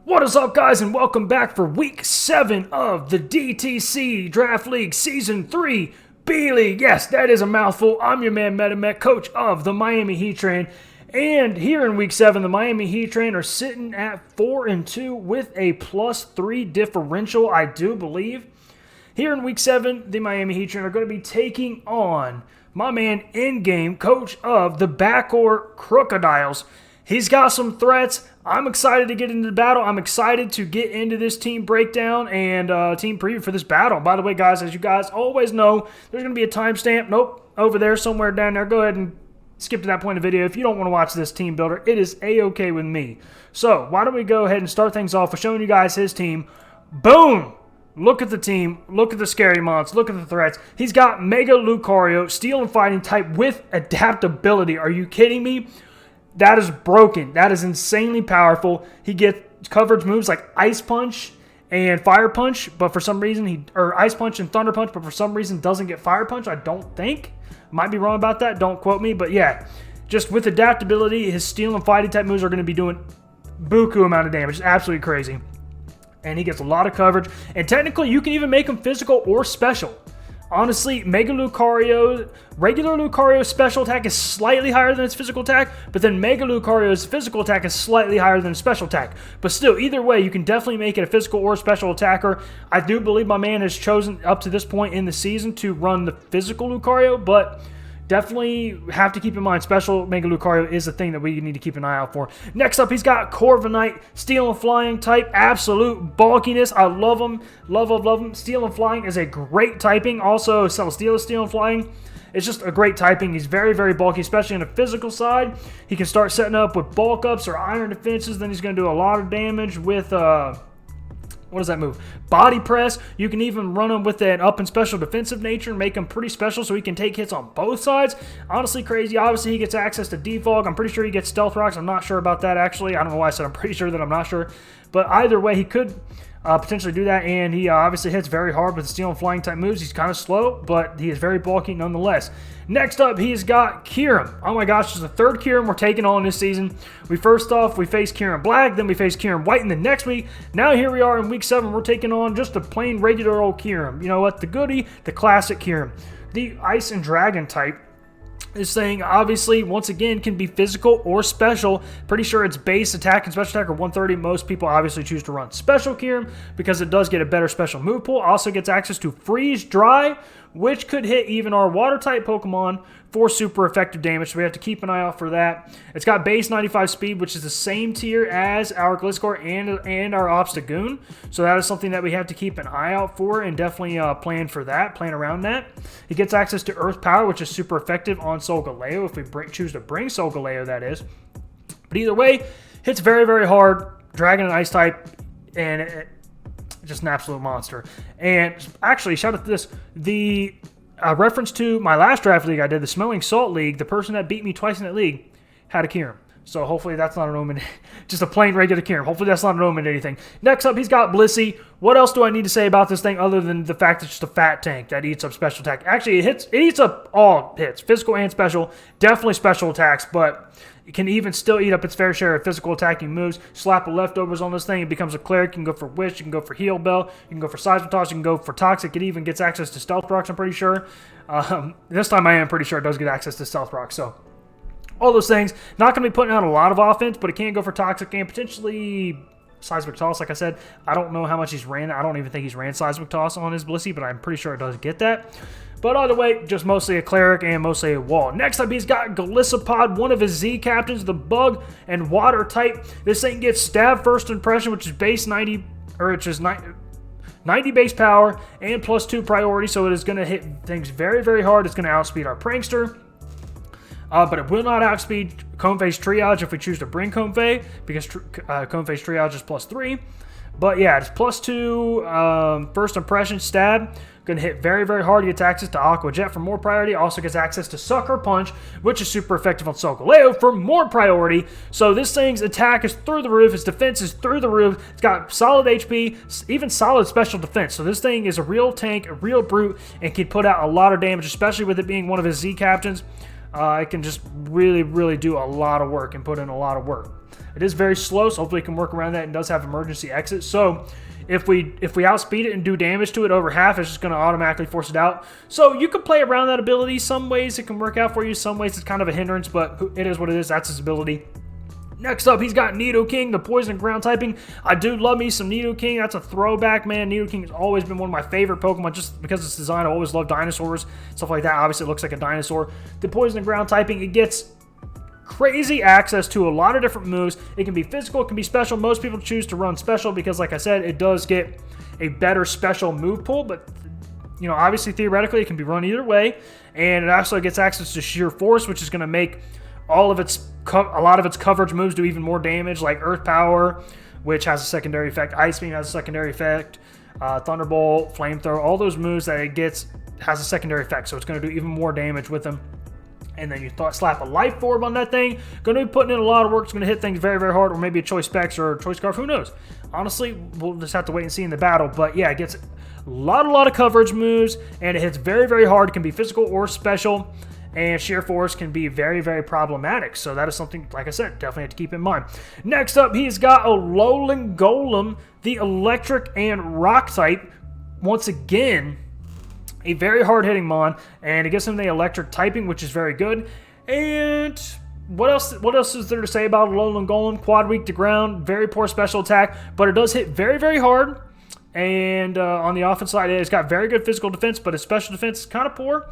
What is up, guys, and welcome back for Week 7 of the DTC Draft League Season 3 B-League. Yes, that is a mouthful. I'm your man, MetaMech, coach of the Miami Heatran. And here in Week 7, the Miami Heatran are sitting at 4-2 with a +3 differential, I do believe. Here in Week 7, the Miami Heatran are going to be taking on my man, Endgame, coach of the Bacoor Krookodiles. He's got some threats. I'm excited to get into the battle. I'm excited to get into this team breakdown and team preview for this battle. By the way, guys, as you guys always know, there's going to be a timestamp. Nope, over there, somewhere down there. Go ahead and skip to that point of the video. If you don't want to watch this team builder, it is A-okay with me. So why don't we go ahead and start things off with showing you guys his team. Boom! Look at the team. Look at the scary mons. Look at the threats. He's got Mega Lucario, Steel and Fighting type with adaptability. Are you kidding me? That is broken. That is insanely powerful. He gets coverage moves like Ice Punch and Fire Punch, but for some reason or Ice Punch and Thunder Punch, but for some reason doesn't get Fire Punch. I don't think. Might be wrong about that. Don't quote me, but yeah, just with adaptability, his Steel and Fighting type moves are going to be doing buku amount of damage. It's absolutely crazy, and he gets a lot of coverage. And technically, you can even make him physical or special. Honestly, Mega Lucario, regular Lucario's special attack is slightly higher than its physical attack, but then Mega Lucario's physical attack is slightly higher than its special attack. But still, either way, you can definitely make it a physical or special attacker. I do believe my man has chosen up to this point in the season to run the physical Lucario, but definitely have to keep in mind special Mega Lucario is a thing that we need to keep an eye out for. Next up, he's got Corviknight, Steel and Flying type, absolute bulkiness. I love him. Love him. Steel and Flying is a great typing. Also, Celesteela Steel and Flying. It's just a great typing. He's very, very bulky, especially on the physical side. He can start setting up with bulk ups or iron defenses. Then he's going to do a lot of damage with what does that move? Body press. You can even run him with an up and special defensive nature and make him pretty special so he can take hits on both sides. Honestly, crazy. Obviously, he gets access to Defog. I'm pretty sure he gets Stealth Rocks. I'm not sure about that, actually. I don't know why I said I'm pretty sure that I'm not sure. But either way, he could potentially do that, and he obviously hits very hard with the Steel and Flying type moves. He's kind of slow, but he is very bulky nonetheless. Next up, he's got Kyurem. Oh my gosh, this is the third Kyurem we're taking on this season. We faced Kyurem Black, then we faced Kyurem White in the next week. Now here we are in Week 7, we're taking on just a plain regular old Kyurem. You know what? The goodie, the classic Kyurem. The Ice and Dragon type. This thing, obviously, once again, can be physical or special. Pretty sure its base attack and special attack are 130. Most people obviously choose to run special Kyurem because it does get a better special move pool. Also gets access to Freeze Dry, which could hit even our Water-type Pokemon for super effective damage, so we have to keep an eye out for that. It's got base 95 speed, which is the same tier as our Gliscor and our Obstagoon, so that is something that we have to keep an eye out for and definitely plan for that, plan around that. It gets access to Earth Power, which is super effective on Solgaleo, if we choose to bring Solgaleo, that is. But either way, hits very, very hard, Dragon and Ice type, and just an absolute monster. And actually, shout out to this, the reference to my last draft league I did, the Smelling Salt League, the person that beat me twice in that league had a Kyurem. So hopefully that's not an omen, just a plain regular Kyurem. Hopefully that's not an omen to anything. Next up, he's got Blissey. What else do I need to say about this thing other than the fact it's just a fat tank that eats up special attack? Actually, it eats up all hits, physical and special. Definitely special attacks, but it can even still eat up its fair share of physical attacking moves. Slap of leftovers on this thing, it becomes a cleric. You can go for Wish, you can go for Heal Bell, you can go for Seismic Toss, you can go for Toxic. It even gets access to Stealth Rocks, I'm pretty sure. This time I am pretty sure it does get access to Stealth Rocks, so all those things. Not going to be putting out a lot of offense, but it can go for Toxic and potentially Seismic Toss. Like I said, I don't know how much he's ran. I don't even think he's ran Seismic Toss on his Blissey, but I'm pretty sure it does get that. But either way, just mostly a Cleric and mostly a Wall. Next up, he's got Golisopod, one of his Z captains, the Bug and Water type. This thing gets Stab First Impression, which is base 90, or which is 90 base power and +2 priority, so it is going to hit things very, very hard. It's going to outspeed our Prankster. But it will not outspeed Cone Phase Triage if we choose to bring Cone Phase, because Cone Phase Triage is +3. But yeah, it's +2 first impression stab. Going to hit very, very hard. He gets access to Aqua Jet for more priority. Also gets access to Sucker Punch, which is super effective on Solgaleo for more priority. So this thing's attack is through the roof. Its defense is through the roof. It's got solid HP, even solid special defense. So this thing is a real tank, a real brute, and can put out a lot of damage, especially with it being one of his Z captains. It can just really, really do a lot of work and put in a lot of work. It is very slow, so hopefully it can work around that and does have emergency exit. So if we outspeed it and do damage to it over half, it's just going to automatically force it out. So you can play around that ability. Some ways it can work out for you. Some ways it's kind of a hindrance, but it is what it is. That's his ability. Next up, he's got Nidoking, the poison ground typing. I do love me some Nidoking. That's a throwback, man. Nidoking has always been one of my favorite Pokemon just because of its design. I always loved dinosaurs, stuff like that. Obviously, it looks like a dinosaur. The poison ground typing, it gets crazy access to a lot of different moves. It can be physical, it can be special. Most people choose to run special because, like I said, it does get a better special move pool, but you know, obviously theoretically it can be run either way. And it also gets access to sheer force, which is going to make a lot of its coverage moves do even more damage, like Earth Power, which has a secondary effect. Ice Beam has a secondary effect. Thunderbolt, Flamethrower, all those moves that it gets has a secondary effect, so it's going to do even more damage with them. And then you slap a Life Orb on that thing. Going to be putting in a lot of work. It's going to hit things very, very hard, or maybe a Choice Specs or a Choice Scarf. Who knows? Honestly, we'll just have to wait and see in the battle. But yeah, it gets a lot of coverage moves, and it hits very, very hard. It can be physical or special, and sheer force can be very, very problematic. So that is something, like I said, definitely have to keep in mind. Next up, he's got a Alolan Golem, the electric and rock type. Once again, a very hard-hitting Mon, and it gives him the electric typing, which is very good. And what else is there to say about Alolan Golem? Quad weak to ground, very poor special attack, but it does hit very, very hard. And on the offense side, it's got very good physical defense, but its special defense is kind of poor.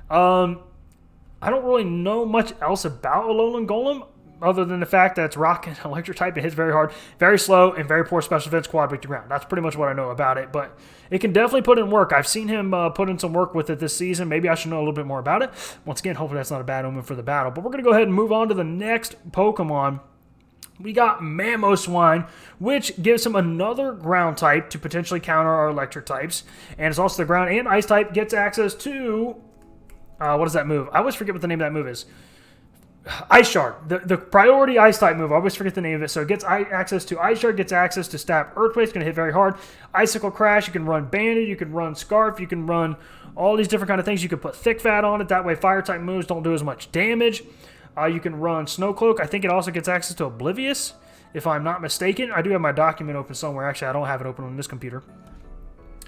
I don't really know much else about Alolan Golem, other than the fact that it's rock and electric type. It hits very hard, very slow, and very poor special defense, quad weak to ground. That's pretty much what I know about it, but it can definitely put in work. I've seen him put in some work with it this season. Maybe I should know a little bit more about it. Once again, hopefully that's not a bad omen for the battle. But we're going to go ahead and move on to the next Pokemon. We got Mamoswine, which gives him another ground type to potentially counter our electric types. And it's also the ground and ice type. Gets access to... what is that move? I always forget what the name of that move is. Ice Shard, the priority Ice type move. I always forget the name of it. So it gets access to Ice Shard, gets access to Stab Earthquake. It's going to hit very hard. Icicle Crash, you can run Banded, you can run Scarf, you can run all these different kind of things. You can put Thick Fat on it. That way fire type moves don't do as much damage. You can run Snow Cloak. I think it also gets access to Oblivious, if I'm not mistaken. I do have my document open somewhere. Actually, I don't have it open on this computer.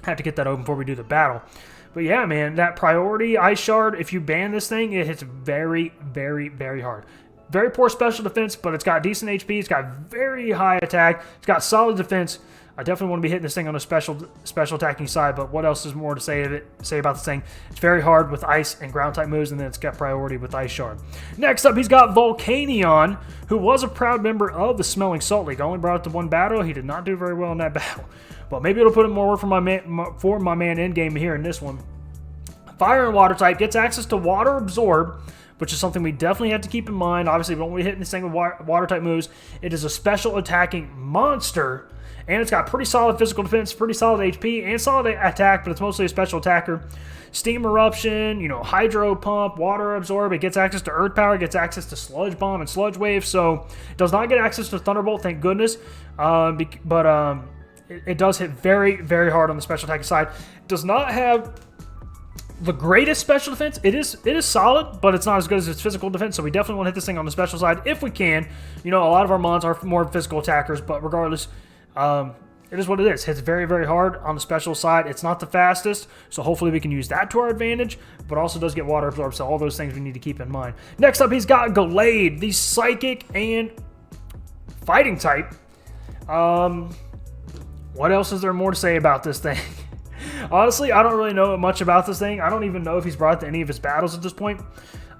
I have to get that open before we do the battle. But yeah, man, that priority Ice Shard, if you ban this thing, it hits very, very, very hard. Very poor special defense, but it's got decent HP. It's got very high attack. It's got solid defense. I definitely want to be hitting this thing on the special attacking side, but what else is more to say about this thing? It's very hard with ice and ground type moves, and then it's got priority with Ice Shard. Next up, he's got Volcanion, who was a proud member of the Smelling Salt League. Only brought it to one battle. He did not do very well in that battle. But maybe it'll put in more work for my man Endgame here in this one. Fire and Water type, gets access to Water Absorb, which is something we definitely have to keep in mind. Obviously, we don't want to hit this thing with water type moves. It is a special attacking monster, and it's got pretty solid physical defense, pretty solid HP, and solid attack, but it's mostly a special attacker. Steam Eruption, Hydro Pump, Water Absorb. It gets access to Earth Power, gets access to Sludge Bomb and Sludge Wave, so it does not get access to Thunderbolt, thank goodness. It does hit very, very hard on the special attacking side. It does not have the greatest special defense. It is solid, but it's not as good as its physical defense, so we definitely want to hit this thing on the special side if we can. A lot of our mons are more physical attackers, but regardless, it is what it is. Hits very, very hard on the special side. It's not the fastest, so hopefully we can use that to our advantage, but also does get Water Absorb, so all those things we need to keep in mind. Next up, he's got Gallade, the Psychic and Fighting type. What else is there more to say about this thing? Honestly, I don't really know much about this thing. I don't even know if he's brought it to any of his battles at this point.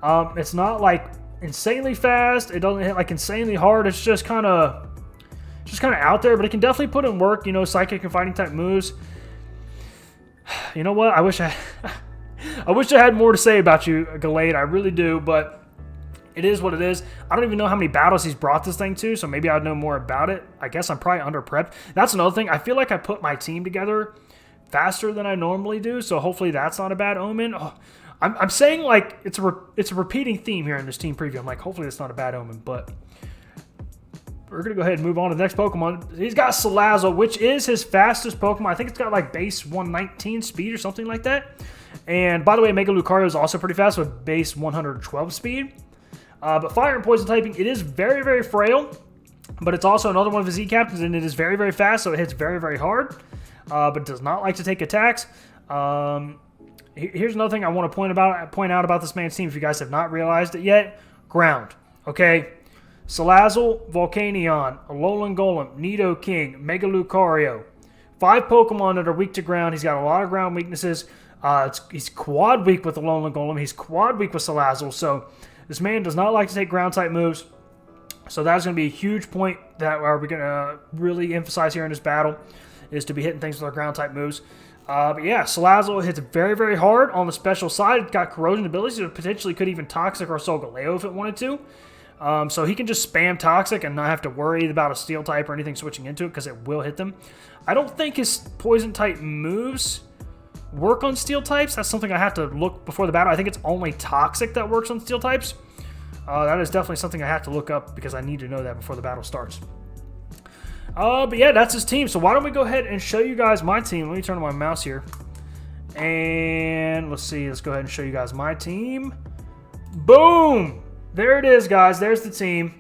It's not like insanely fast. It doesn't hit like insanely hard. It's just kind of out there, but it can definitely put in work. Psychic and Fighting type moves. You know what? I wish I had more to say about you, Gallade. I really do, but it is what it is. I don't even know how many battles he's brought this thing to, so maybe I'd know more about it. I guess I'm probably under-prepped. That's another thing. I feel like I put my team together faster than I normally do, so hopefully that's not a bad omen. Oh, I'm saying, like, it's a repeating theme here in this team preview. I'm like, hopefully it's not a bad omen, but we're going to go ahead and move on to the next Pokemon. He's got Salazzle, which is his fastest Pokemon. I think it's got, like, base 119 speed or something like that. And, by the way, Mega Lucario is also pretty fast with base 112 speed. But Fire and Poison typing, it is very, very frail. But it's also another one of his Z-Captains, and it is very, very fast, so it hits very, very hard. But does not like to take attacks. Here's another thing I want to point out about this man's team if you guys have not realized it yet. Ground, okay? Salazzle, Volcanion, Alolan Golem, Nidoking, Mega Lucario. 5 Pokemon that are weak to ground. He's got a lot of ground weaknesses. He's quad weak with Alolan Golem. He's quad weak with Salazzle. So this man does not like to take ground type moves. So that's going to be a huge point that we're going to really emphasize here in this battle, is to be hitting things with our ground type moves. But yeah, Salazzle hits very, very hard on the special side. It's got corrosion abilities, so it potentially could even Toxic or Solgaleo if it wanted to. So he can just spam Toxic and not have to worry about a Steel type or anything switching into it because it will hit them. I don't think his Poison type moves work on Steel types. That's something I have to look before the battle. I think it's only Toxic that works on Steel types. That is definitely something I have to look up because I need to know that before the battle starts. But yeah, that's his team. So why don't we go ahead and show you guys my team. Let me turn on my mouse here. And let's see. Let's go ahead and show you guys my team. Boom! There it is, guys. There's the team.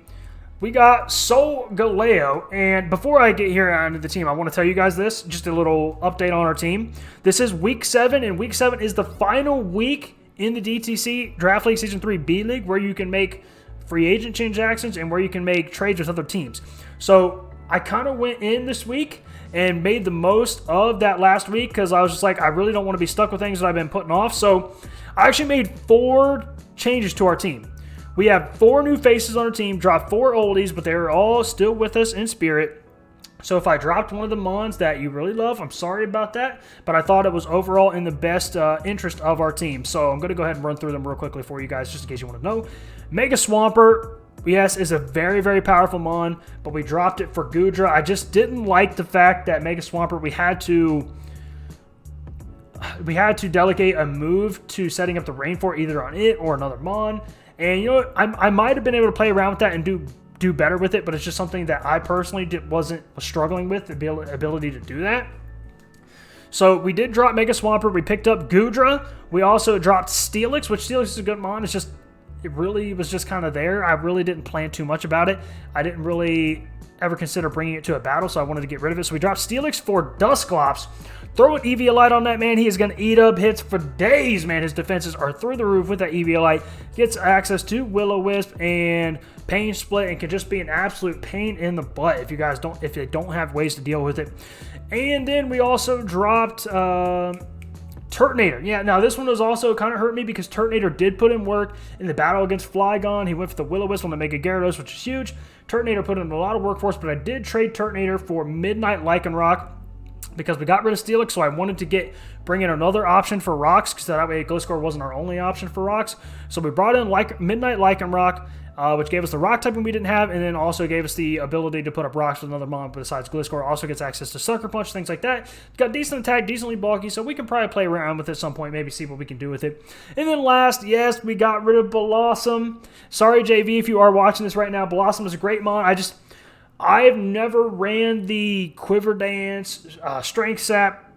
We got Solgaleo. And before I get here onto the team, I want to tell you guys this. Just a little update on our team. This is Week 7, and Week 7 is the final week in the DTC Draft League Season 3 B League where you can make free agent transactions and where you can make trades with other teams. So I kind of went in this week and made the most of that last week because I was just like, I really don't want to be stuck with things that I've been putting off. So I actually made 4 changes to our team. We have 4 new faces on our team, dropped 4 oldies, but they're all still with us in spirit. So if I dropped one of the mons that you really love, I'm sorry about that, but I thought it was overall in the best interest of our team. So I'm going to go ahead and run through them real quickly for you guys just in case you want to know. Mega Swampert, yes, is a very, very powerful mon, but we dropped it for Goodra. I just didn't like the fact that Mega Swampert, we had to delegate a move to setting up the rain for either on it or another mon. And you know what? I might have been able to play around with that and do better with it, but it's just something that I personally was struggling with, the ability to do that. So we did drop Mega Swampert. We picked up Goodra. We also dropped Steelix, which Steelix is a good mon. It's just, it really was just kind of there. I really didn't plan too much about it. I didn't really ever consider bringing it to a battle, so I wanted to get rid of it. So we dropped Steelix for Dusclops. Throw an Eviolite on that man. He is going to eat up hits for days, man. His defenses are through the roof with that Eviolite. Gets access to Will-O-Wisp and Pain Split and can just be an absolute pain in the butt if they don't have ways to deal with it. And then we also dropped Turtonator. Yeah, now this one was also kind of hurt me because Turtonator did put in work in the battle against Flygon. He went for the Will-O-Wisp on the Mega Gyarados, which is huge. Turtonator put in a lot of work for us, but I did trade Turtonator for Midnight Lycanroc because we got rid of Steelix, so I wanted to bring in another option for rocks because that way Gliscor wasn't our only option for rocks. So we brought in Midnight Lycanroc, which gave us the rock typing we didn't have, and then also gave us the ability to put up rocks with another mon besides Gliscor. Also gets access to Sucker Punch, things like that. Got decent attack, decently bulky, so we can probably play around with it at some point, maybe see what we can do with it. And then last, yes, we got rid of Blossom. Sorry, JV, if you are watching this right now. Blossom is a great mon. I've never ran the Quiver Dance, Strength Sap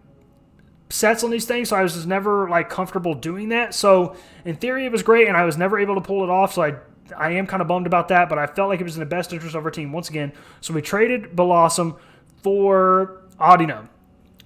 sets on these things, so I was just never comfortable doing that. So in theory, it was great, and I was never able to pull it off, so I am kind of bummed about that, but I felt like it was in the best interest of our team once again. So we traded Blossom for Audino,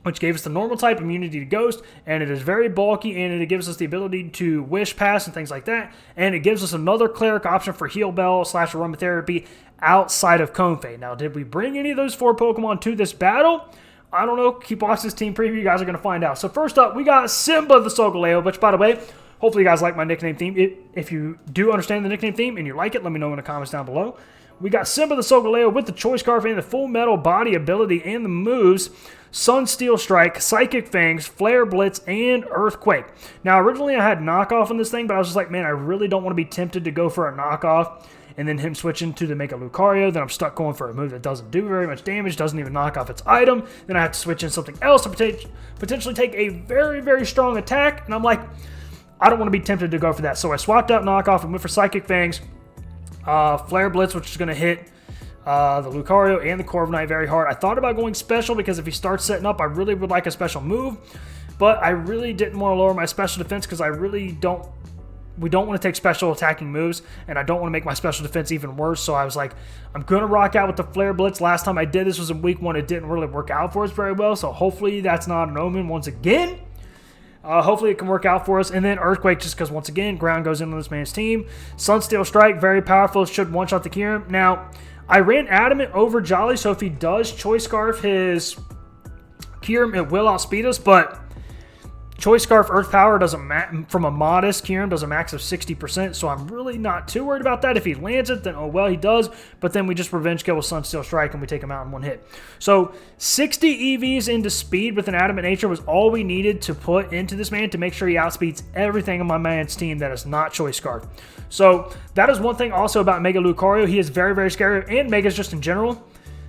which gave us the normal type immunity to Ghost, and it is very bulky, and it gives us the ability to Wish Pass and things like that, and it gives us another Cleric option for Heal Bell / Aromatherapy outside of Comfey. Now, did we bring any of those 4 Pokemon to this battle? I don't know. Keep watching this team preview. You guys are going to find out. So first up, we got Simba the Solgaleo, which, by the way, hopefully you guys like my nickname theme. If you do understand the nickname theme and you like it, let me know in the comments down below. We got Simba the Solgaleo with the Choice Scarf and the Full Metal Body ability and the moves. Sunsteel Strike, Psychic Fangs, Flare Blitz, and Earthquake. Now, originally I had knockoff on this thing, but I was just like, man, I really don't want to be tempted to go for a knockoff and then him switching to the Mega Lucario. Then I'm stuck going for a move that doesn't do very much damage, doesn't even knock off its item. Then I have to switch in something else to potentially take a very, very strong attack. And I'm like, I don't want to be tempted to go for that. So I swapped out knockoff and went for Psychic Fangs, Flare Blitz, which is going to hit the Lucario and the Corviknight very hard. I thought about going special because if he starts setting up, I really would like a special move, but I really didn't want to lower my special defense because we don't want to take special attacking moves, and I don't want to make my special defense even worse. So I was like, I'm going to rock out with the Flare Blitz. Last time I did this was in week 1. It didn't really work out for us very well, so hopefully that's not an omen once again. Hopefully it can work out for us. And then Earthquake, just because once again, ground goes into this man's team. Sunsteel Strike, very powerful, should one-shot the Kyurem. Now, I ran Adamant over Jolly, so if he does Choice Scarf his Kyurem, it will outspeed us, but Choice Scarf Earth Power doesn't from a modest Kyurem does a max of 60%, so I'm really not too worried about that. If he lands it, then oh well, he does, but then we just Revenge Kill with Sunsteel Strike and we take him out in one hit. So 60 EVs into speed with an Adamant Nature was all we needed to put into this man to make sure he outspeeds everything on my man's team that is not Choice Scarf. So that is one thing also about Mega Lucario. He is very, very scary, and Megas just in general.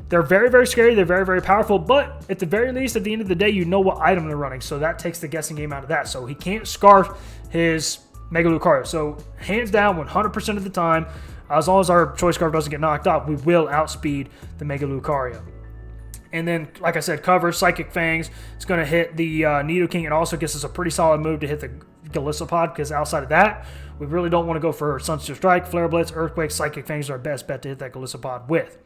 They're very, very scary. They're very, very powerful. But at the very least, at the end of the day, you know what item they're running. So that takes the guessing game out of that. So he can't Scarf his Mega Lucario. So hands down, 100% of the time, as long as our Choice Scarf doesn't get knocked off, we will outspeed the Mega Lucario. And then, like I said, cover, Psychic Fangs. It's going to hit the Nidoking. It also gives us a pretty solid move to hit the Golisopod, because outside of that, we really don't want to go for Sunsteel Strike, Flare Blitz, Earthquake. Psychic Fangs are our best bet to hit that Golisopod with.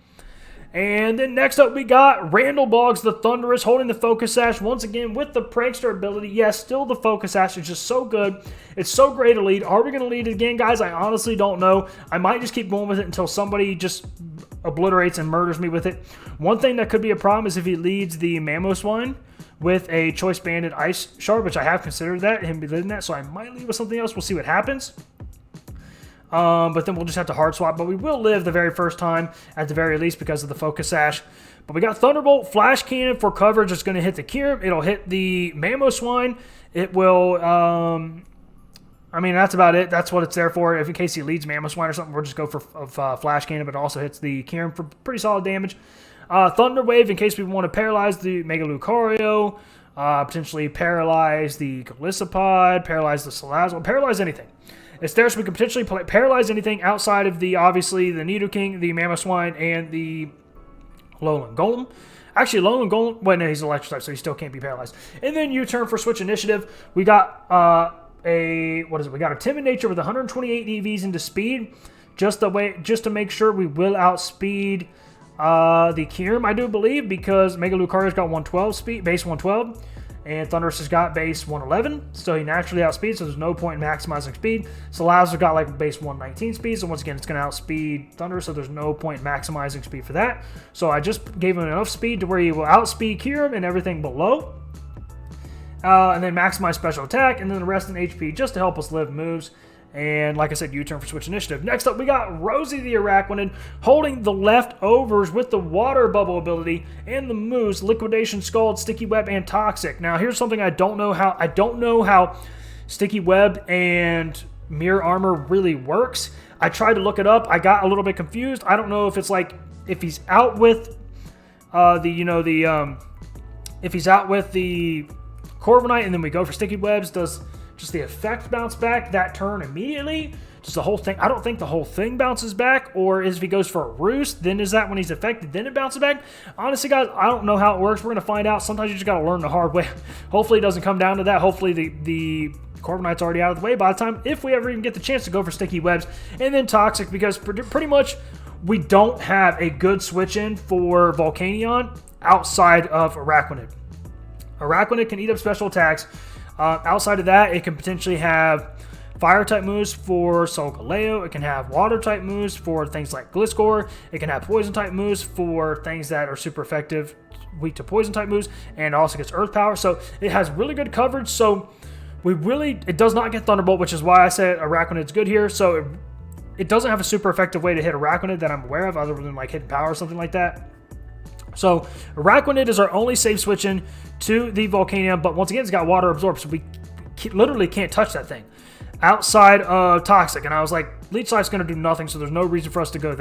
And then next up, we got Randall Boggs, the Thunderous, holding the Focus Sash once again with the Prankster ability. Yes, still the Focus Sash is just so good. It's so great to lead. Are we going to lead it again, guys? I honestly don't know. I might just keep going with it until somebody just obliterates and murders me with it. One thing that could be a problem is if he leads the Mamoswine with a Choice Banded Ice Shard, which I have considered that, him leading that, so I might lead with something else. We'll see what happens. But then we'll just have to hard swap. But we will live the very first time at the very least because of the Focus Sash. But we got Thunderbolt, Flash Cannon for coverage. It's going to hit the Kyurem. It'll hit the Mamoswine. It will, I mean, that's about it. That's what it's there for. If in case he leads Mamoswine or something, we'll just go for Flash Cannon. But it also hits the Kyurem for pretty solid damage. Thunder Wave in case we want to paralyze the Mega Lucario. Potentially paralyze the Golisopod. Paralyze the Salazzle. Paralyze anything. It's there so we can potentially paralyze anything outside of obviously, the Nidoking, the Mamoswine, and the Lowland Golem. Actually, Lowland Golem, well, no, he's electric type, so he still can't be paralyzed. And then U-turn for Switch Initiative. We got We got a Timid Nature with 128 EVs into speed, just to make sure we will outspeed the Kyurem, I do believe, because Mega Lucario's got 112 speed, base 112. And Thunderous has got base 111, so he naturally outspeeds, so there's no point in maximizing speed. Salazzle's got like base 119 speed, so once again, it's going to outspeed Thunderous, so there's no point in maximizing speed for that. So I just gave him enough speed to where he will outspeed Kyurem and everything below. And then maximize special attack, and then the rest in HP just to help us live moves. And like I said, U-turn for Switch Initiative. Next up, we got Rosie the Araquanid holding the leftovers with the Water Bubble ability and the moves Liquidation, Scald, Sticky Web, and Toxic. Now, here's something I don't know how Sticky Web and Mirror Armor really works. I tried to look it up. I got a little bit confused. I don't know if it's like if he's out with if he's out with the Corviknight and then we go for Sticky Webs, does just the effect bounce back that turn immediately? Just the whole thing? I don't think the whole thing bounces back. Or if he goes for a Roost, then is that when he's affected, then it bounces back? Honestly, guys, I don't know how it works. We're going to find out. Sometimes you just got to learn the hard way. Hopefully it doesn't come down to that. Hopefully the Corviknight's already out of the way by the time, if we ever even get the chance to go for Sticky Webs. And then Toxic, because pretty much we don't have a good switch-in for Volcanion outside of Araquanid. Araquanid can eat up special attacks. Outside of that, it can potentially have Fire-type moves for Solgaleo. It can have Water-type moves for things like Gliscor. It can have Poison-type moves for things that are super effective, weak to Poison-type moves, and also gets Earth Power. So it has really good coverage. So it does not get Thunderbolt, which is why I said Araquanid's good here. So it doesn't have a super effective way to hit Araquanid that I'm aware of, other than like hitting power or something like that. So Araquanid is our only safe switch in to the Volcanion, but once again, it's got Water Absorb, so we literally can't touch that thing outside of Toxic. And I was like, Leech Life's going to do nothing, so there's no reason for us to go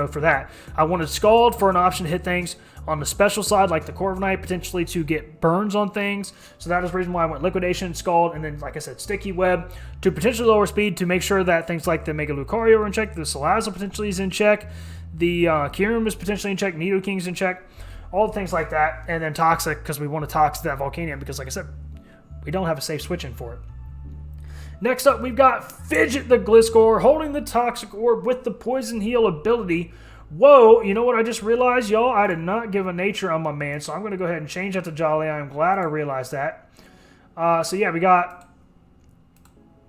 for that. I wanted Scald for an option to hit things on the special side, like the Corviknight, potentially to get burns on things. So that is the reason why I went Liquidation, Scald, and then, like I said, Sticky Web to potentially lower speed to make sure that things like the Mega Lucario are in check, the Salazzle potentially is in check, the Kyurem is potentially in check, Nidoking's in check, all things like that, and then Toxic, because we want to Tox that Volcanion, because like I said, we don't have a safe switch in for it. Next up, we've got Fidget the Gliscor, holding the Toxic Orb with the Poison Heal ability. Whoa, you know what I just realized, y'all? I did not give a nature on my man, so I'm going to go ahead and change that to Jolly. I'm glad I realized that. So yeah, we got...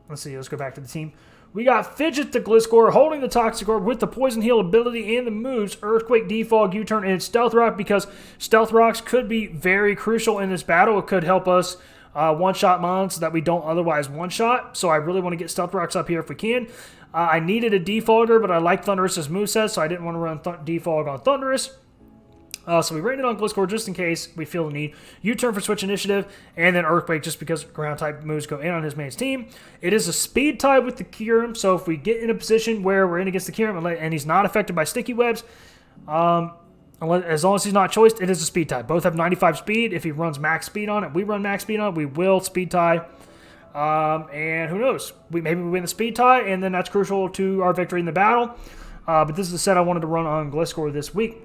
Let's see, let's go back to the team. We got Fidget the Gliscor holding the Toxic Orb with the Poison Heal ability and the moves Earthquake, Defog, U-Turn, and Stealth Rock, because Stealth Rocks could be very crucial in this battle. It could help us one-shot mons that we don't otherwise one-shot, so I really want to get Stealth Rocks up here if we can. I needed a Defogger, but I like Thunderous's moveset, so I didn't want to run Defog on Thunderous. So we ran it on Gliscor just in case we feel the need. U-Turn for Switch Initiative, and then Earthquake just because ground-type moves go in on his man's team. It is a speed type with the Kyurem, so if we get in a position where we're in against the Kyurem and he's not affected by Sticky Webs, as long as he's not choiced, it is a speed type. Both have 95 speed. If he runs max speed on it, we run max speed on it, we will speed tie. And who knows? Maybe we win the speed tie, and then that's crucial to our victory in the battle. But this is the set I wanted to run on Gliscor this week.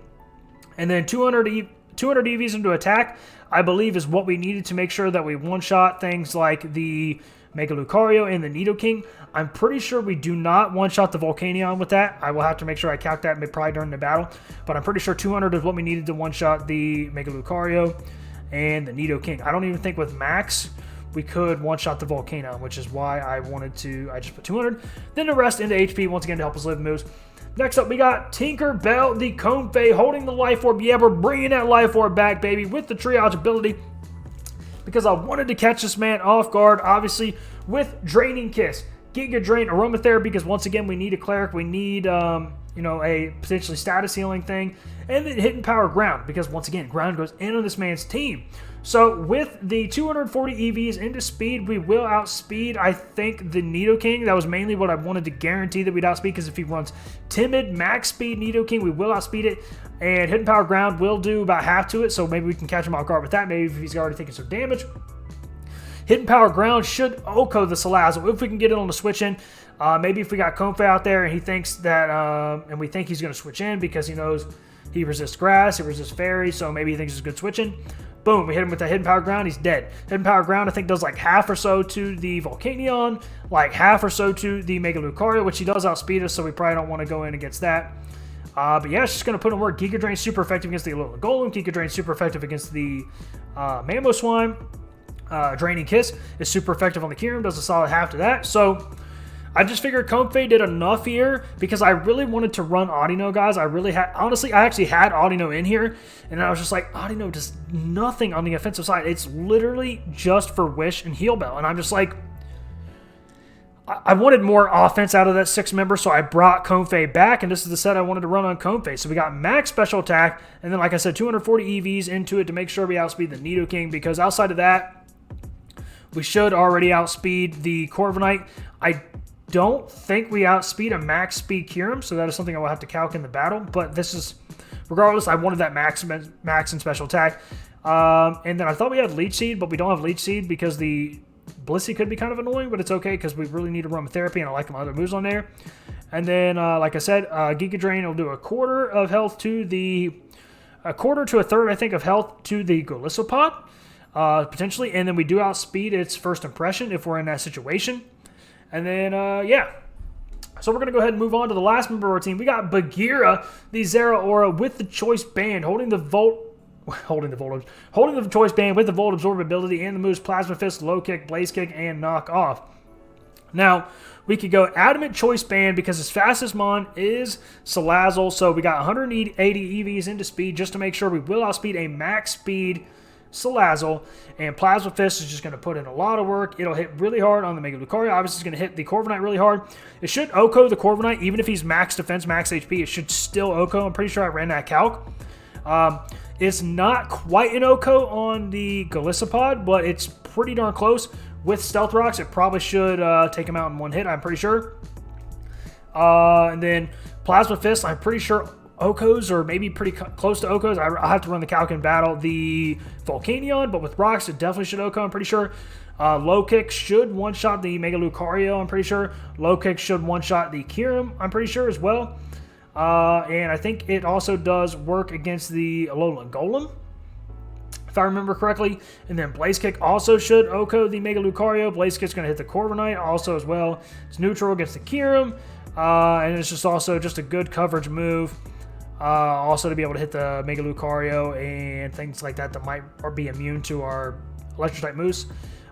And then 200 EVs into attack, I believe, is what we needed to make sure that we one-shot things like the Mega Lucario and the Nidoking. I'm pretty sure we do not one-shot the Volcanion with that. I will have to make sure I calc that probably during the battle. But I'm pretty sure 200 is what we needed to one-shot the Mega Lucario and the Nidoking. I don't even think with max we could one-shot the Volcanion, which is why I just put 200. Then the rest into HP, once again, to help us live moves. Next up, we got Tinkerbell the Comfey holding the Life Orb. Yeah, we're bringing that Life Orb back, baby, with the Triage ability, because I wanted to catch this man off guard, obviously, with Draining Kiss, Giga Drain, Aromatherapy, because once again, we need a Cleric, we need, a potentially status healing thing, and then Hidden Power Ground, because once again, Ground goes in on this man's team. So with the 240 EVs into speed, we will outspeed, I think, the Nidoking. That was mainly what I wanted to guarantee that we'd outspeed, because if he runs Timid, max speed Nidoking, we will outspeed it. And Hidden Power Ground will do about half to it, so maybe we can catch him off guard with that, maybe if he's already taking some damage. Hidden Power Ground should Oko the Salazzle if we can get it on the switch in. Maybe if we got Comfey out there and he thinks that, and we think he's going to switch in because he knows he resists Grass, he resists Fairy, so maybe he thinks it's a good switch in. Boom, we hit him with that Hidden Power Ground, he's dead. Hidden Power Ground, I think, does like half or so to the Volcanion, like half or so to the Mega Lucario, which he does outspeed us, so we probably don't want to go in against that. But yeah, it's just going to put in work. Giga Drain super effective against the Alola Golem. Giga Drain super effective against the Mamoswine. Draining Kiss is super effective on the Kyurem, does a solid half to that. So I just figured Comfey did enough here because I really wanted to run Audino, guys. Honestly, I actually had Audino in here, and I was just like, Audino does nothing on the offensive side. It's literally just for Wish and Heal Bell, and I'm just like, I wanted more offense out of that 6-member, so I brought Comfey back, and this is the set I wanted to run on Comfey. So we got max special attack, and then, like I said, 240 EVs into it to make sure we outspeed the Nidoking, because outside of that, we should already outspeed the Corviknight. I don't think we outspeed a max speed Kyurem, so that is something I will have to calc in the battle, but this is, regardless, I wanted that max and special attack. And then I thought we had Leech Seed, but we don't have Leech Seed because the Blissey could be kind of annoying, but it's okay because we really need Aromatherapy, and I like my other moves on there. And then, like I said, Giga Drain will do a quarter of health to a quarter to a third, I think, of health to the Golisopod, potentially. And then we do outspeed its first impression if we're in that situation. And then, yeah. So we're going to go ahead and move on to the last member of our team. We got Bagheera, the Zeraora, with the Choice Band, holding the Choice Band with the Volt Absorb ability and the moves Plasma Fist, Low Kick, Blaze Kick, and Knock Off. Now, we could go Adamant Choice Band because his fastest mon is Salazzle, so we got 180 EVs into speed just to make sure we will outspeed a max speed Salazzle, and Plasma Fist is just going to put in a lot of work. It'll hit really hard on the Mega Lucario. Obviously, it's going to hit the Corviknight really hard. It should OHKO the Corviknight, even if he's max defense, max HP, it should still OHKO. I'm pretty sure I ran that calc. It's not quite an OHKO on the Golisopod, but it's pretty darn close. With Stealth Rocks, it probably should take him out in one hit, I'm pretty sure. And then Plasma Fist, I'm pretty sure OHKOs or maybe pretty close to OHKOs. I have to run the calc in battle. The Volcanion, but with rocks, it definitely should OHKO, I'm pretty sure. Low Kick should one-shot the Mega Lucario, I'm pretty sure. Low Kick should one-shot the Kyurem, I'm pretty sure as well. And I think it also does work against the Alolan Golem, if I remember correctly. And then Blaze Kick also should OHKO the Mega Lucario. Blaze Kick's going to hit the Corviknight also as well. It's neutral against the Kyurem. And it's just also just a good coverage move. Also to be able to hit the Mega Lucario and things like that that might be immune to our Electric-type Moose.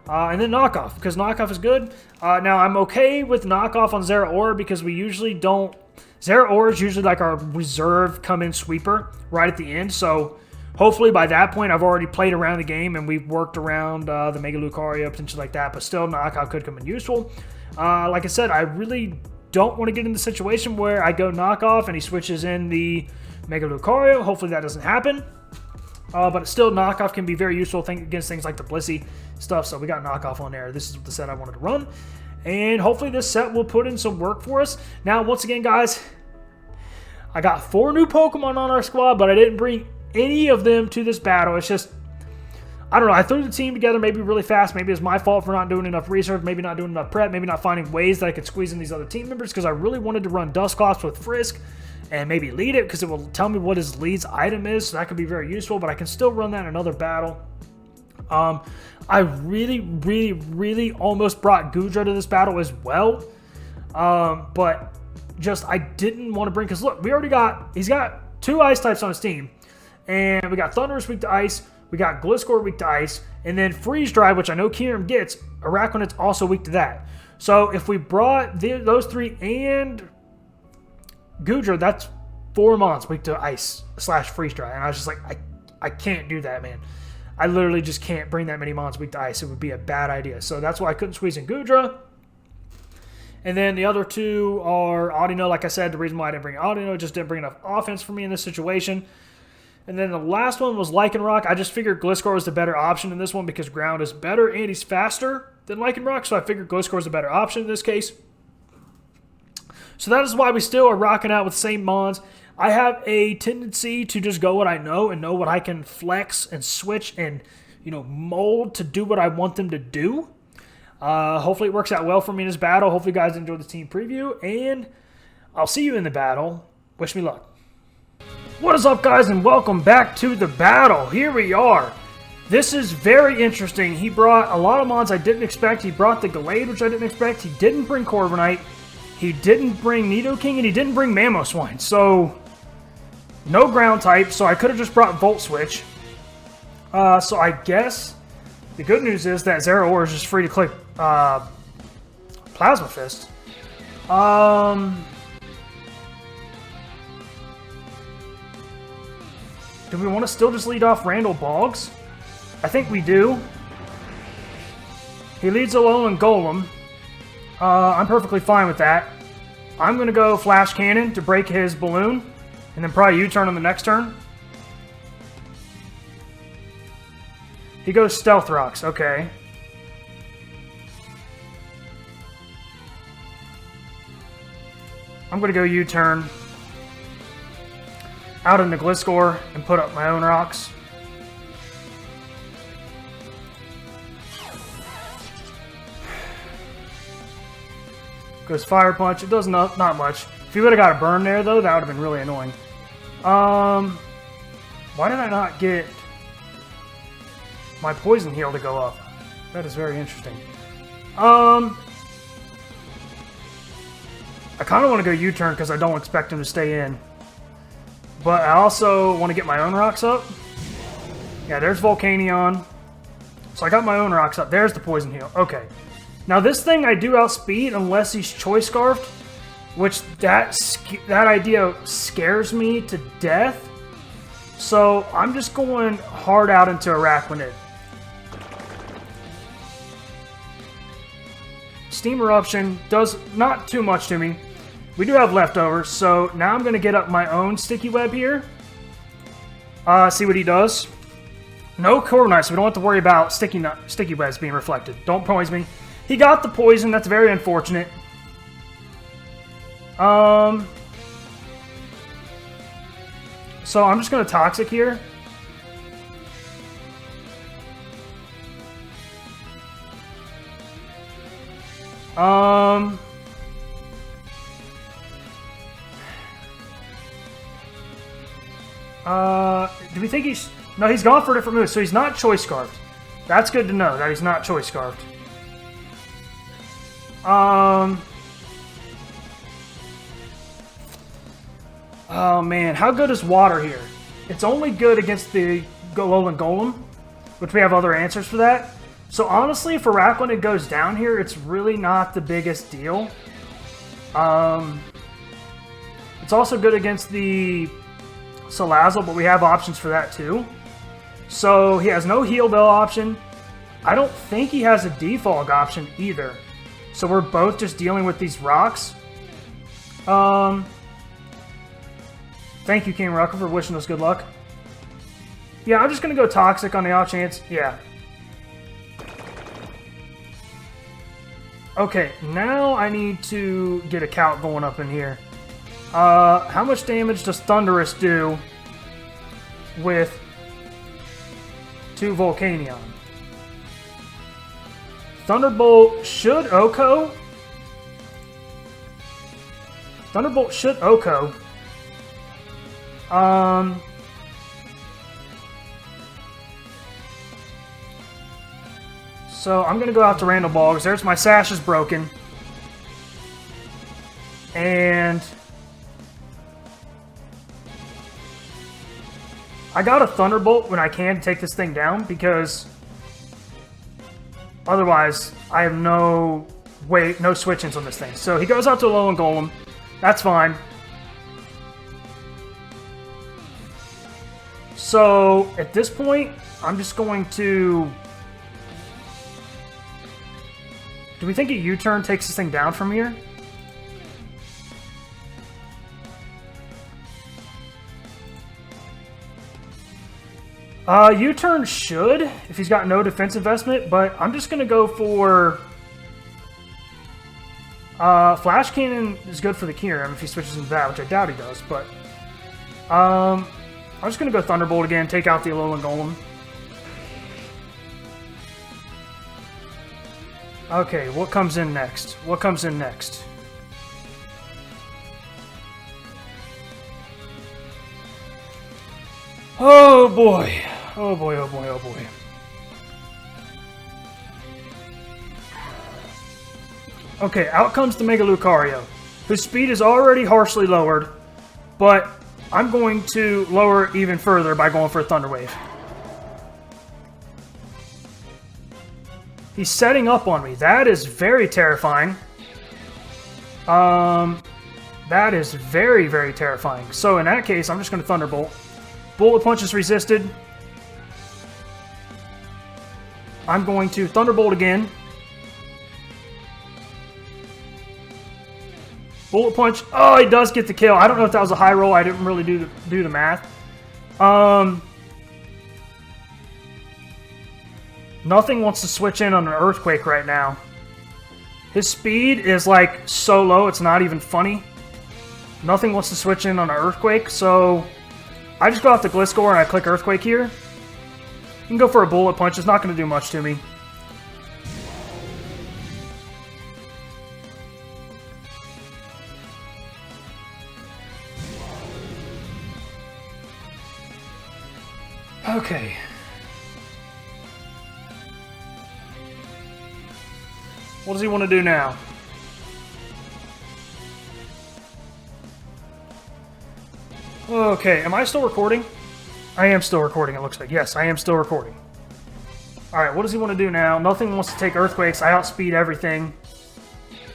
And then Knockoff, because Knockoff is good. Now, I'm okay with Knockoff on Zeraora because we usually don't... Zeraora is usually like our reserve come-in sweeper right at the end, so hopefully by that point I've already played around the game and we've worked around the Mega Lucario, potentially like that, but still Knockoff could come in useful. Like I said, I really don't want to get in the situation where I go Knockoff and he switches in the Mega Lucario. Hopefully that doesn't happen. But still, Knockoff can be very useful against things like the Blissey stuff, so we got Knockoff on there. This is the set I wanted to run. And hopefully this set will put in some work for us. Now, once again, guys, I got 4 new Pokemon on our squad, but I didn't bring any of them to this battle. It's just, I don't know, I threw the team together maybe really fast. Maybe it's my fault for not doing enough research, maybe not doing enough prep, maybe not finding ways that I could squeeze in these other team members, because I really wanted to run Dusclops with Frisk and maybe lead it, because it will tell me what his lead's item is, so that could be very useful, but I can still run that in another battle. I really almost brought Goodra to this battle as well, but just I didn't want to bring, because look, he's got 2 ice types on his team, and we got Thundurus weak to ice, we got Gliscor weak to ice, and then Freeze Drive, which I know Kyurem gets, Araquanid's also weak to that. So if we brought those 3 and Goodra, that's 4 mons weak to ice / freeze dry, and I was just like, I can't do that, man. I literally just can't bring that many mons weak to ice. It would be a bad idea. So that's why I couldn't squeeze in Goodra. And then the other 2 are Audino. Like I said, the reason why I didn't bring Audino, just didn't bring enough offense for me in this situation. And then the last one was Lycanroc. I just figured Gliscor was the better option in this one because ground is better and he's faster than Lycanroc, so I figured Gliscor is the better option in this case. So that is why we still are rocking out with the same mons. I have a tendency to just go what I know and know what I can flex and switch and, mold to do what I want them to do. Hopefully it works out well for me in this battle. Hopefully you guys enjoyed the team preview, and I'll see you in the battle. Wish me luck. What is up, guys, and welcome back to the battle. Here we are. This is very interesting. He brought a lot of mons I didn't expect. He brought the Gallade, which I didn't expect. He didn't bring Corviknight. He didn't bring Nidoking, and he didn't bring Mamoswine. So, no ground type, so I could have just brought Volt Switch. So I guess the good news is that Zeraora is just free to click Plasma Fist. Do we want to still just lead off Randall Boggs? I think we do. He leads Alolan Golem. I'm perfectly fine with that. I'm going to go Flash Cannon to break his balloon, and then probably U-turn on the next turn. He goes Stealth Rocks, okay. I'm going to go U-turn out into Gliscor and put up my own rocks. Goes Fire Punch. It does not much. If he would have got a burn there, though, that would have been really annoying. Why did I not get my Poison Heal to go up? That is very interesting. I kind of want to go U-turn because I don't expect him to stay in. But I also want to get my own rocks up. Yeah, there's Volcanion. So I got my own rocks up. There's the Poison Heal. Okay. Now this thing I do outspeed unless he's Choice Scarfed, which that idea scares me to death. So I'm just going hard out into Arachnid. Steam Eruption does not too much to me. We do have leftovers, so now I'm going to get up my own Sticky Web here. See what he does. No Corviknight, so we don't have to worry about Sticky Webs being reflected. Don't poison me. He got the poison. That's very unfortunate. So I'm just going to Toxic here. Do we think he's... No, he's gone for a different move, so he's not Choice Scarfed. That's good to know, that he's not Choice Scarfed. Oh, man. How good is Water here? It's only good against the Alolan Golem, which we have other answers for that. So, honestly, if Arachnid goes down here, it's really not the biggest deal. It's also good against the Salazzle, but we have options for that, too. So, he has no Heal Bell option. I don't think he has a Defog option, either. So, we're both just dealing with these rocks. Thank you, King Rucker, for wishing us good luck. Yeah, I'm just going to go Toxic on the off chance. Yeah. Okay, now I need to get a count going up in here. How much damage does Thundurus do with 2 Volcanion? Thunderbolt should Oko. Thunderbolt should Oko. So I'm gonna go out to Randall Ball because there's my sash is broken. And I got a Thunderbolt when I can take this thing down because otherwise I have no switch-ins on this thing. So he goes out to Alolan Golem. That's fine. So at this point, I'm just going to... Do we think a U-turn takes this thing down from here? U-turn should, if he's got no defense investment, but I'm just going to go for... Flash Cannon is good for the Kyurem if he switches into that, which I doubt he does, but... I'm just going to go Thunderbolt again, take out the Alolan Golem. Okay, what comes in next? What comes in next? Oh boy. Oh boy, oh boy, oh boy. Okay, out comes the Mega Lucario, whose speed is already harshly lowered, but I'm going to lower it even further by going for a Thunder Wave. He's setting up on me. That is very terrifying. That is very, very terrifying. So in that case, I'm just going to Thunderbolt. Bullet Punch is resisted. I'm going to Thunderbolt again. Bullet Punch. Oh, he does get the kill. I don't know if that was a high roll. I didn't really do the math. Nothing wants to switch in on an Earthquake right now. His speed is like so low, it's not even funny. Nothing wants to switch in on an Earthquake, so I just go off the Gliscor and I click Earthquake here. You can go for a Bullet Punch, it's not going to do much to me. Okay. What does he want to do now? Okay, am I still recording? I am still recording, it looks like. Yes, I am still recording. Alright, what does he want to do now? Nothing wants to take Earthquakes. I outspeed everything.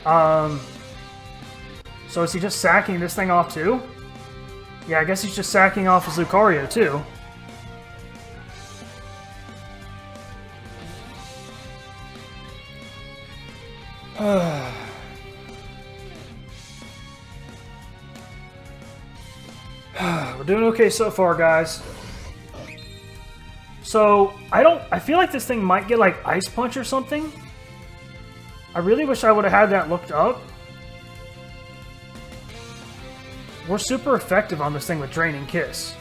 So is he just sacking this thing off too? Yeah, I guess he's just sacking off his Lucario too. We're doing okay so far, guys. So, I feel like this thing might get like Ice Punch or something. I really wish I would have had that looked up. We're super effective on this thing with Draining Kiss.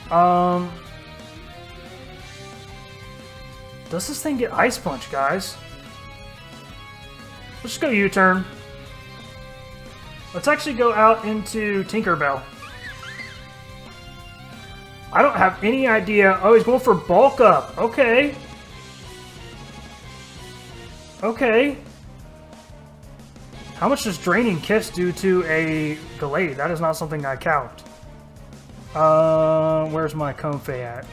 Does this thing get Ice Punch, guys? Let's just go U-turn. Let's actually go out into Tinkerbell. I don't have any idea. Oh, he's going for Bulk Up. Okay. Okay. How much does Draining Kiss do to a Gallade? That is not something I count. Where's my Comfey at?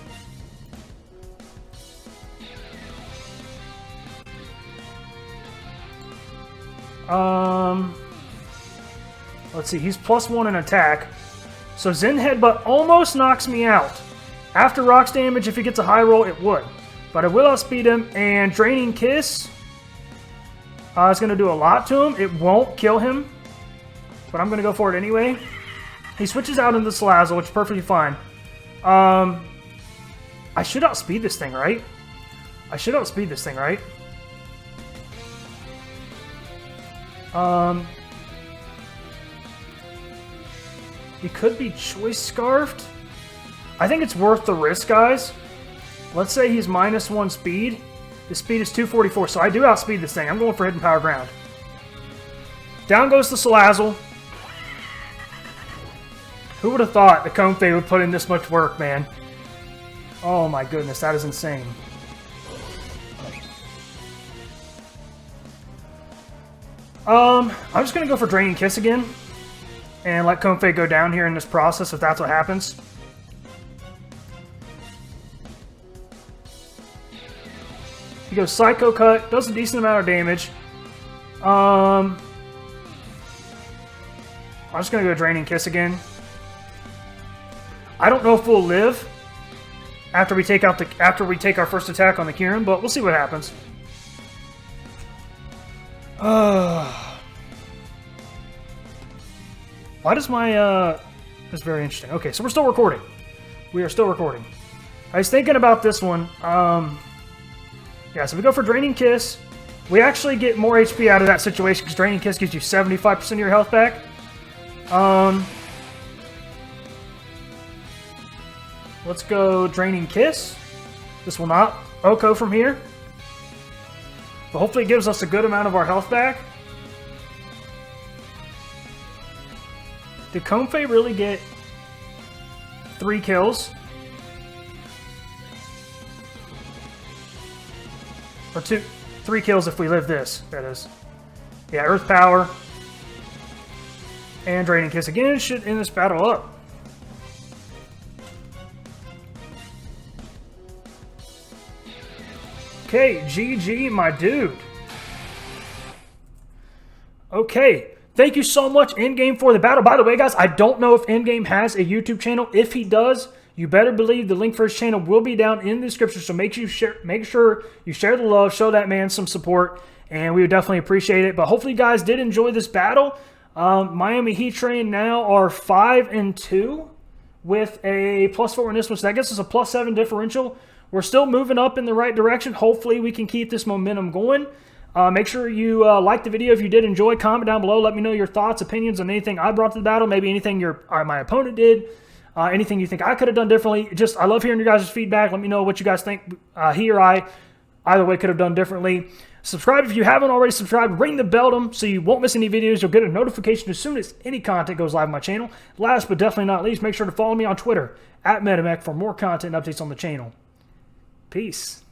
Let's see. He's +1 in attack. So Zen Headbutt almost knocks me out. After Rocks damage, if he gets a high roll, it would. But I will outspeed him, and Draining Kiss is going to do a lot to him. It won't kill him, but I'm going to go for it anyway. He switches out into Salazzle, which is perfectly fine. I should outspeed this thing, right? I should outspeed this thing, right? He could be Choice Scarfed. I think it's worth the risk, guys. Let's say he's -1 speed. His speed is 244, so I do outspeed this thing. I'm going for Hidden Power Ground. Down goes the Salazzle. Who would have thought the Comfey would put in this much work, man? Oh my goodness, that is insane. I'm just going to go for Draining Kiss again. And let Comfey go down here in this process if that's what happens. He goes Psycho Cut, does a decent amount of damage. I'm just gonna go Draining Kiss again. I don't know if we'll live after we take our first attack on the Kieran, but we'll see what happens. Why does my, that's very interesting. Okay, so we're still recording. We are still recording. I was thinking about this one. Yeah, so we go for Draining Kiss. We actually get more HP out of that situation because Draining Kiss gives you 75% of your health back. Let's go Draining Kiss. This will not OHKO from here. But hopefully it gives us a good amount of our health back. Did Comfey really get 3 kills? Or 3 kills if we live this, that is. Yeah, Earth Power. And Draining Kiss again should end this battle up. Okay, GG, my dude. Okay. Thank you so much, Endgame, for the battle. By the way, guys, I don't know if Endgame has a YouTube channel. If he does, you better believe the link for his channel will be down in the description. So make sure you share the love, show that man some support, and we would definitely appreciate it. But hopefully you guys did enjoy this battle. Miami Heatran now are 5-2 with a +4 in this one. So that gets us a +7 differential. We're still moving up in the right direction. Hopefully we can keep this momentum going. Make sure you like the video if you did enjoy. Comment down below. Let me know your thoughts, opinions on anything I brought to the battle. Maybe anything my opponent did. Anything you think I could have done differently. I love hearing your guys' feedback. Let me know what you guys think he or I either way could have done differently. Subscribe if you haven't already subscribed. Ring the bell so you won't miss any videos. You'll get a notification as soon as any content goes live on my channel. Last but definitely not least, make sure to follow me on Twitter @MetaMech for more content and updates on the channel. Peace.